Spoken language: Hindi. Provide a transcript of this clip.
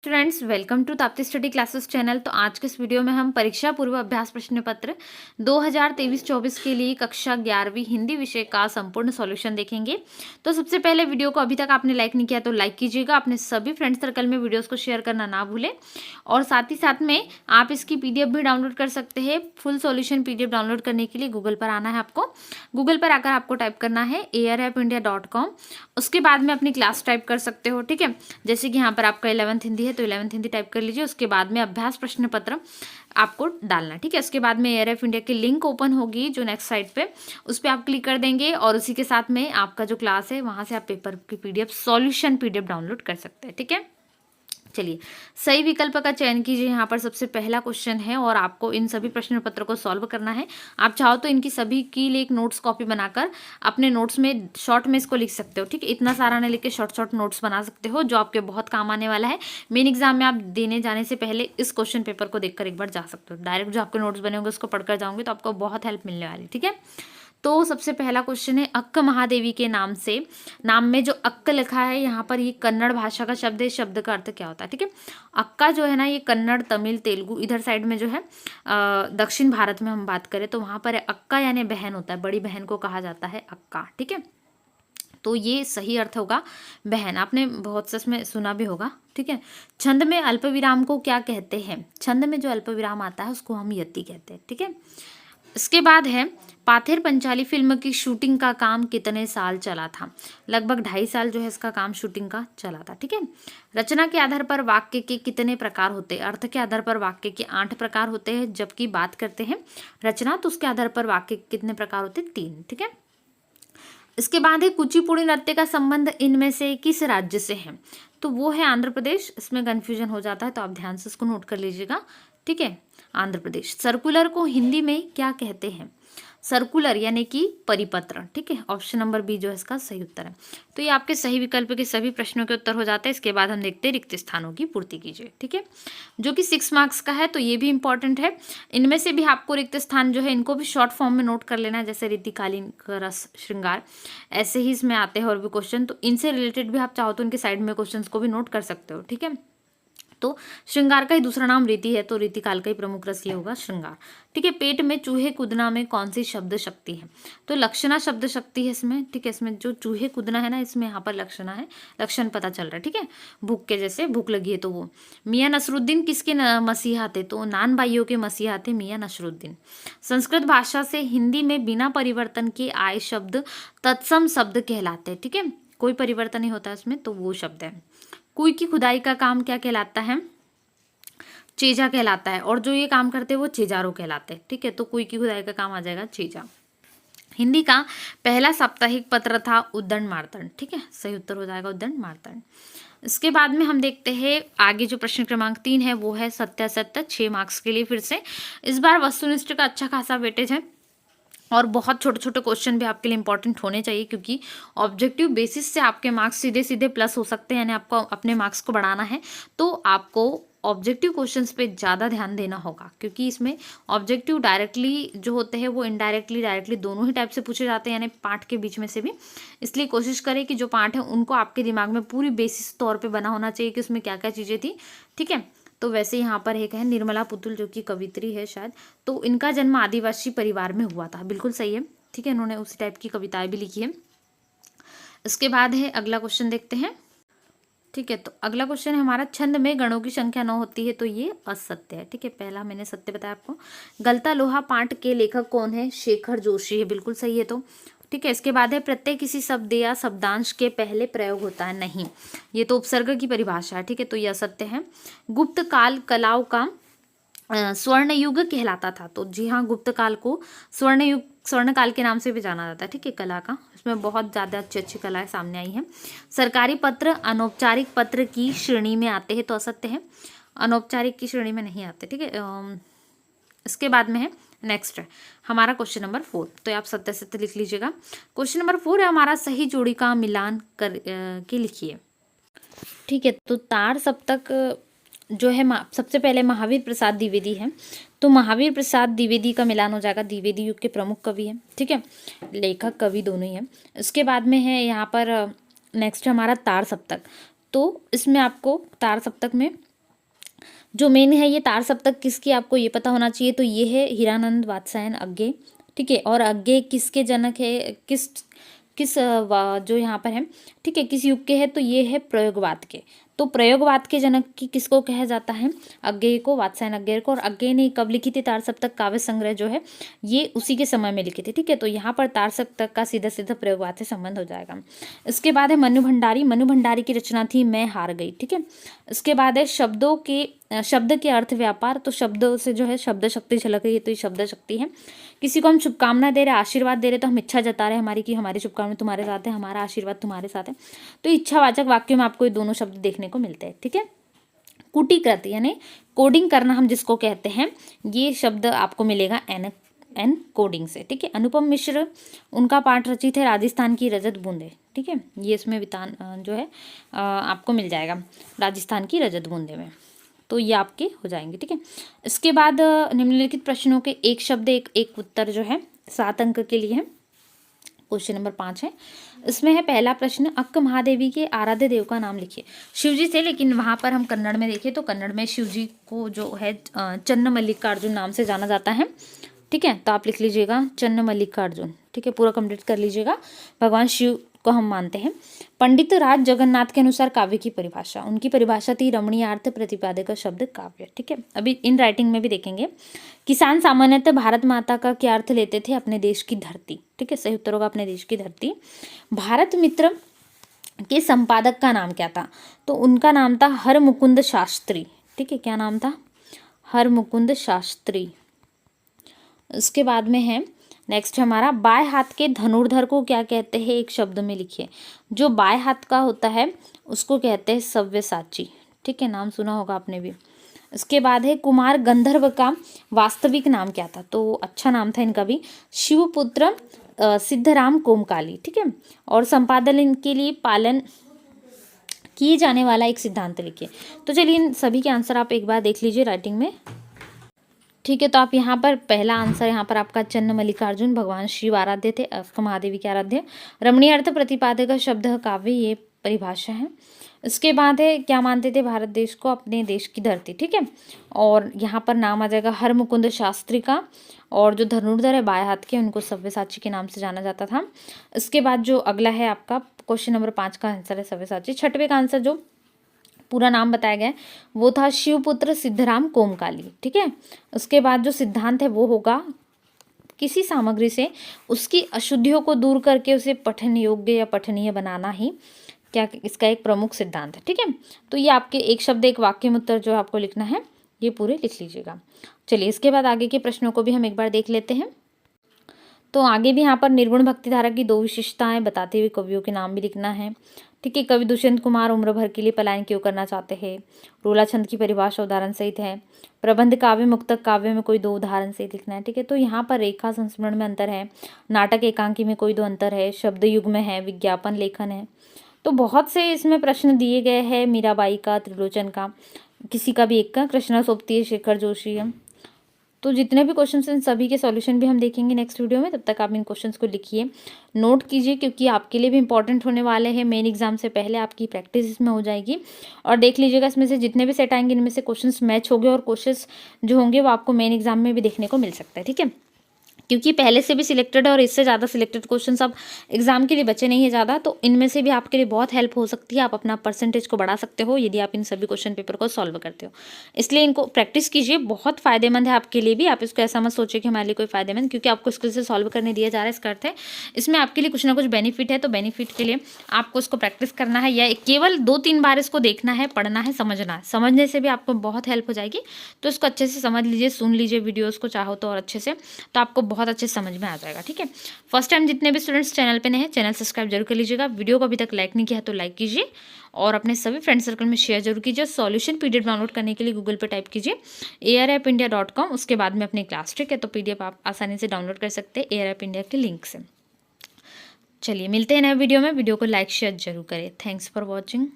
Students, welcome to Tapti study classes channel. तो आज के इस वीडियो में हम परीक्षा पूर्व अभ्यास प्रश्न पत्र 2023-24 के लिए कक्षा 11वीं हिंदी विषय का संपूर्ण सॉल्यूशन देखेंगे। तो सबसे पहले वीडियो को अभी तक आपने लाइक नहीं किया तो लाइक कीजिएगा, अपने सभी फ्रेंड सर्कल में वीडियोस को शेयर करना ना भूलें। और साथ ही साथ में आप इसकी पीडीएफ भी डाउनलोड कर सकते हैं। फुल सॉल्यूशन पीडीएफ डाउनलोड करने के लिए गूगल पर आना है आपको। गूगल पर आकर आपको टाइप करना है airappindia.com। उसके बाद में अपनी क्लास टाइप कर सकते हो, ठीक है। जैसे कि यहाँ पर आपका 11th हिंदी है तो 11th हिंदी टाइप कर लीजिए। उसके बाद में अभ्यास प्रश्न पत्र आपको डालना, ठीक है। उसके बाद में एआरएफ इंडिया की लिंक ओपन होगी जो नेक्स्ट साइट पे, उस पर आप क्लिक कर देंगे और उसी के साथ में आपका जो क्लास है वहां से आप पेपर की पीडीएफ सॉल्यूशन पीडीएफ डाउनलोड कर सकते हैं, ठीक है। चलिए, सही विकल्प का चयन कीजिए। यहाँ पर सबसे पहला क्वेश्चन है और आपको इन सभी प्रश्न पत्र को सॉल्व करना है। आप चाहो तो इनकी सभी की लिए एक नोट्स कॉपी बनाकर अपने नोट्स में शॉर्ट में इसको लिख सकते हो, ठीक है। इतना सारा ना लिख के शॉर्ट शॉर्ट नोट्स बना सकते हो जो आपके बहुत काम आने वाला है। मेन एग्जाम में आप देने जाने से पहले इस क्वेश्चन पेपर को देखकर एक बार जा सकते हो। डायरेक्ट जो आपके नोट्स बने होंगे उसको पढ़कर जाओगे तो आपको बहुत हेल्प मिलने वाली, ठीक है। तो सबसे पहला क्वेश्चन है, अक्क महादेवी के नाम से, नाम में जो अक्क लिखा है यहाँ पर ये कन्नड़ भाषा का शब्द है। शब्द का अर्थ क्या होता है, ठीक है। अक्का जो है ना ये कन्नड़, तमिल, तेलुगु इधर साइड में जो है दक्षिण भारत में हम बात करें तो वहाँ पर अक्का यानी बहन होता है, बड़ी बहन को कहा जाता है अक्का, ठीक है। तो ये सही अर्थ होगा बहन। आपने बहुत से इसमें सुना भी होगा, ठीक है। छंद में अल्प विराम को क्या कहते हैं? छंद में जो अल्प विराम आता है उसको हम यति कहते हैं, ठीक है। इसके बाद है, पाथेर पंचाली फिल्म की शूटिंग का काम कितने साल चला था? लगभग 2.5 साल जो है इसका काम शूटिंग का चला था, ठीक है। रचना के आधार पर वाक्य के कितने प्रकार होते हैं? अर्थ के आधार पर वाक्य के 8 प्रकार होते हैं, जबकि बात करते हैं रचना तो उसके आधार पर वाक्य के कितने प्रकार होते हैं? 3, ठीक है। इसके बाद है, कुचिपुड़ी नृत्य का संबंध इनमें से किस राज्य से है? तो वो है आंध्र प्रदेश। इसमें कंफ्यूजन हो जाता है तो आप ध्यान से इसको नोट कर लीजिएगा, ठीक है। आंध्र प्रदेश। सर्कुलर को हिंदी में क्या कहते हैं? सर्कुलर यानी कि परिपत्र, ठीक है। ऑप्शन नंबर बी जो है इसका सही उत्तर है। तो ये आपके सही विकल्प के सभी प्रश्नों के उत्तर हो जाते हैं। इसके बाद हम देखते हैं रिक्त स्थानों की पूर्ति कीजिए, ठीक है, जो कि 6 मार्क्स का है। तो ये भी इंपॉर्टेंट है। इनमें से भी आपको रिक्त स्थान जो है इनको भी शॉर्ट फॉर्म में नोट कर लेना है, जैसे रीतिकालीन का रस श्रृंगार, ऐसे ही इसमें आते हैं और भी क्वेश्चन। तो इनसे रिलेटेड भी आप चाहो तो इनके साइड में क्वेश्चन को भी नोट कर सकते हो, ठीक है। तो श्रृंगार का ही दूसरा नाम रीति है, तो रीति काल का ही प्रमुख रस ये होगा श्रृंगार, ठीक है। पेट में चूहे कूदना में कौन सी शब्द शक्ति है? तो लक्षणा शब्द शक्ति है इसमें, ठीक है। इसमें जो चूहे कूदना है ना, इसमें यहाँ पर लक्षणा है, लक्षण पता चल रहा है, ठीक है। भूख के जैसे भूख लगी है तो वो। मियाँ नसरुद्दीन किसके मसीहा थे? तो नान भाइयों के मसीहा थे मियाँ नसरुद्दीन। संस्कृत भाषा से हिंदी में बिना परिवर्तन के आए शब्द तत्सम शब्द कहलाते हैं, ठीक है। कोई परिवर्तन नहीं होता इसमें, तो वो शब्द है। कुई की खुदाई का काम क्या कहलाता है? चेजा कहलाता है। और जो ये काम करते हैं वो चेजारो कहलाते हैं, ठीक है। तो कुई की खुदाई का काम आ जाएगा चेजा। हिंदी का पहला साप्ताहिक पत्र था उद्दंड मार्तंड, ठीक है। सही उत्तर हो जाएगा उद्दंड मार्तंड। इसके बाद में हम देखते हैं आगे जो प्रश्न क्रमांक 3 है वो है सत्यासत्य, 6 मार्क्स के लिए। फिर से इस बार वस्तुनिष्ठ का अच्छा खासा वेटेज है और बहुत छोटे छोटे क्वेश्चन भी आपके लिए इंपॉर्टेंट होने चाहिए, क्योंकि ऑब्जेक्टिव बेसिस से आपके मार्क्स सीधे सीधे प्लस हो सकते हैं। यानी आपको अपने मार्क्स को बढ़ाना है तो आपको ऑब्जेक्टिव क्वेश्चंस पे ज़्यादा ध्यान देना होगा, क्योंकि इसमें ऑब्जेक्टिव डायरेक्टली जो होते हैं वो इनडायरेक्टली डायरेक्टली दोनों ही टाइप से पूछे जाते हैं, यानी पाठ के बीच में से भी। इसलिए कोशिश करें कि जो पाठ है उनको आपके दिमाग में पूरी बेसिस तौर पर बना होना चाहिए कि उसमें क्या क्या चीज़ें थी, ठीक है। तो वैसे यहाँ पर एक है निर्मला पुतुल, जो कि कवित्री है शायद। तो इनका जन्म आदिवासी परिवार में हुआ था, बिल्कुल सही है, ठीक है। इन्होंने उसी टाइप की कविताएं भी लिखी है। इसके बाद है अगला क्वेश्चन देखते हैं, ठीक है। तो अगला क्वेश्चन है हमारा, छंद में गणों की संख्या 9 होती है तो ये असत्य है, ठीक है। पहला मैंने सत्य बताया आपको। गलता लोहा पाठ के लेखक कौन है? शेखर जोशी है, बिल्कुल सही है। तो ठीक है। इसके बाद है, प्रत्यय किसी शब्द या शब्दांश के पहले प्रयोग होता है? नहीं, ये तो उपसर्ग की परिभाषा है, ठीक है। तो यह सत्य है। गुप्त काल कलाओं का स्वर्ण युग कहलाता था। तो जी हाँ, गुप्त काल को स्वर्ण युग, स्वर्ण काल के नाम से भी जाना जाता है, ठीक है, कला का। इसमें बहुत ज़्यादा अच्छी अच्छी कलाएं सामने आई हैं। सरकारी पत्र अनौपचारिक पत्र की श्रेणी में आते हैं तो असत्य है, अनौपचारिक की श्रेणी में नहीं आते, ठीक है। इसके बाद में है नेक्स्ट है हमारा क्वेश्चन नंबर 4। तो आप सत्य सत्य लिख लीजिएगा। क्वेश्चन नंबर 4 है हमारा, सही जोड़ी का मिलान कर के लिखिए, ठीक है। तो तार सप्तक जो है सबसे पहले महावीर प्रसाद द्विवेदी है। तो महावीर प्रसाद द्विवेदी का मिलान हो जाएगा, द्विवेदी युग के प्रमुख कवि हैं, ठीक है। लेखक कवि दोनों ही हैं। इसके बाद में है यहाँ पर नेक्स्ट हमारा तार सप्तक। तो इसमें आपको तार सप्तक में जो मेन है ये तार सप्तक किसकी, आपको ये पता होना चाहिए। तो ये है हीरानंद वात्स्यायन अज्ञे, ठीक है। और अज्ञे किसके जनक है, किस किस जो यहाँ पर है, ठीक है, किस युग के है, तो ये है प्रयोगवाद के। तो प्रयोगवाद के जनक की किसको कहा जाता है, अज्ञेय को, वात्स्यायन अज्ञेय को। और अज्ञेय ने कब लिखी थी तार सप्तक काव्य संग्रह जो है, ये उसी के समय में लिखी थी, ठीक है। तो यहाँ पर तार सप्तक का सीधा सीधा प्रयोगवाद से संबंध हो जाएगा। इसके बाद है मनु भंडारी। मनु भंडारी की रचना थी मैं हार गई, ठीक है। इसके बाद है शब्द के अर्थ व्यापार। तो शब्दों से जो है शब्द शक्ति झलक रही है, तो ये शब्द शक्ति है। किसी को हम शुभकामना दे रहे, आशीर्वाद दे रहे, तो हम इच्छा जता रहे हमारी कि हमारी शुभकामना तुम्हारे साथ है, हमारा आशीर्वाद तुम्हारे साथ है। तो इच्छावाचक वाक्यों में आपको ये दोनों शब्द देखने को मिलते हैं, ठीक है। कूटीकृत यानी कोडिंग करना हम जिसको कहते हैं, ये शब्द आपको मिलेगा एन कोडिंग से, ठीक है। अनुपम मिश्र, उनका पाठ रचित है राजस्थान की रजत बूंदे, ठीक है। ये इसमें वितान जो है आपको मिल जाएगा राजस्थान की रजत बूंदे में। तो ये आपके हो जाएंगे, ठीक है। इसके बाद निम्नलिखित प्रश्नों के एक शब्द एक उत्तर जो है 7 अंक के लिए है। क्वेश्चन नंबर 5 है, इसमें है पहला प्रश्न, अक्क महादेवी के आराध्य देव का नाम लिखिए। शिव जी थे, लेकिन वहाँ पर हम कन्नड़ में देखें तो कन्नड़ में शिव जी को जो है चन्न मल्लिकार्जुन नाम से जाना जाता है, ठीक है। तो आप लिख लीजिएगा चन्न मल्लिकार्जुन, ठीक है, पूरा कंप्लीट कर लीजिएगा। भगवान शिव को हम मानते हैं। पंडित राज जगन्नाथ के अनुसार काव्य की परिभाषा, उनकी परिभाषा थी रमणीयार्थ प्रतिपादक शब्द काव्य, ठीक है। अभी इन राइटिंग में भी देखेंगे। किसान सामान्यतः भारत माता का क्या अर्थ लेते थे, अपने देश की धरती, ठीक है। सही उत्तर होगा अपने देश की धरती। भारत मित्र के संपादक का नाम क्या था, तो उनका नाम था हरमुकुंद शास्त्री, ठीक है। क्या नाम था, हरमुकुंद शास्त्री। इसके बाद में है नेक्स्ट हमारा, बाएं हाथ के धनुर्धर को क्या कहते हैं, एक शब्द में लिखिए। जो बाएं हाथ का होता है उसको कहते हैं सव्यसाची, ठीक है, नाम सुना होगा आपने भी। इसके बाद है कुमार गंधर्व का वास्तविक नाम क्या था, तो अच्छा नाम था इनका भी, शिवपुत्र सिद्धराम कोमकाली, ठीक है। और संपादन के लिए पालन किए जाने वाला एक सिद्धांत लिखिए। तो चलिए इन सभी के आंसर आप एक बार देख लीजिए राइटिंग में, ठीक है। तो आप यहाँ पर पहला आंसर यहाँ पर आपका चन्न मल्लिकार्जुन, भगवान शिव आराध्य थे, अक्क महादेवी के आराध्य। रमणीय अर्थ प्रतिपादक शब्द काव्य, ये परिभाषा है। इसके बाद है क्या मानते थे भारत देश को, अपने देश की धरती, ठीक है। और यहाँ पर नाम आ जाएगा हरमुकुंद शास्त्री का। और जो धनुर्धर है बाएं हाथ के, उनको सव्यसाची के नाम से जाना जाता था। इसके बाद जो अगला है आपका क्वेश्चन नंबर 5 का आंसर है सव्यसाची। छठवें का आंसर जो पूरा नाम बताया गया है वो था शिवपुत्र सिद्धराम कोमकाली, ठीक है। उसके बाद जो सिद्धांत है वो होगा किसी सामग्री से उसकी अशुद्धियों को दूर करके उसे पठन योग्य या पठनीय बनाना ही क्या इसका एक प्रमुख सिद्धांत है, ठीक है। तो ये आपके एक शब्द एक वाक्य में उत्तर जो आपको लिखना है ये पूरे लिख लीजिएगा। चलिए इसके बाद आगे के प्रश्नों को भी हम एक बार देख लेते हैं। तो आगे भी यहाँ पर निर्गुण भक्तिधारा की 2 विशेषताएं बताते हुए कवियों के नाम भी लिखना है, ठीक है। कवि दुष्यंत कुमार उम्र भर के लिए पलायन क्यों करना चाहते हैं, रोला छंद की परिभाषा उदाहरण सहित है। प्रबंध काव्य मुक्तक काव्य में कोई 2 उदाहरण सहित लिखना है, ठीक है। तो यहाँ पर रेखा संस्मरण में अंतर है, नाटक एकांकी में कोई 2 अंतर है, शब्द युग में है, विज्ञापन लेखन है। तो बहुत से इसमें प्रश्न दिए गए हैं, मीराबाई का, त्रिलोचन का, किसी का भी एक का, कृष्णा सोबती, शेखर जोशी है। तो जितने भी क्वेश्चंस हैं सभी के सॉल्यूशन भी हम देखेंगे नेक्स्ट वीडियो में। तब तक आप इन क्वेश्चंस को लिखिए, नोट कीजिए, क्योंकि आपके लिए भी इंपॉर्टेंट होने वाले हैं। मेन एग्जाम से पहले आपकी प्रैक्टिस इसमें हो जाएगी। और देख लीजिएगा इसमें से जितने भी सेट आएंगे इनमें से क्वेश्चंस मैच होंगे, और क्वेश्चंस जो होंगे वो आपको मेन एग्जाम में भी देखने को मिल सकता है, ठीक है। क्योंकि पहले से भी सिलेक्टेड और इससे ज़्यादा सिलेक्टेड क्वेश्चन अब एग्जाम के लिए बचे नहीं है ज़्यादा, तो इनमें से भी आपके लिए बहुत हेल्प हो सकती है। आप अपना परसेंटेज को बढ़ा सकते हो यदि आप इन सभी क्वेश्चन पेपर को सॉल्व करते हो। इसलिए इनको प्रैक्टिस कीजिए, बहुत फायदेमंद है आपके लिए भी। आप इसको ऐसा मत सोचिए कि हमारे लिए कोई फायदेमंद, क्योंकि आपको इसको से सॉल्व करने दिया जा रहा है, इसका अर्थ है इसमें आपके लिए कुछ ना कुछ बेनिफिट है। तो बेनिफिट के लिए आपको इसको प्रैक्टिस करना है, या केवल 2-3 बार इसको देखना है, पढ़ना है, समझना है। समझने से भी आपको बहुत हेल्प हो जाएगी। तो इसको अच्छे से समझ लीजिए, सुन लीजिए वीडियोज़ को चाहो तो और अच्छे से, तो आपको बहुत अच्छे समझ में आ जाएगा, ठीक है। फर्स्ट टाइम जितने भी स्टूडेंट्स चैनल पे नए हैं चैनल सब्सक्राइब जरूर कर लीजिएगा। वीडियो को अभी तक लाइक नहीं किया है तो लाइक कीजिए, और अपने सभी फ्रेंड सर्कल में शेयर जरूर कीजिए। सॉल्यूशन पीडीएफ डाउनलोड करने के लिए गूगल पे टाइप कीजिए airappindia.com, उसके बाद में अपनी क्लास, ठीक है। तो पीडीएफ आप आसानी से डाउनलोड कर सकते हैं एआरएप इंडिया के लिंक से। चलिए मिलते हैं नए वीडियो में। वीडियो को लाइक शेयर जरूर करें। Thanks for watching.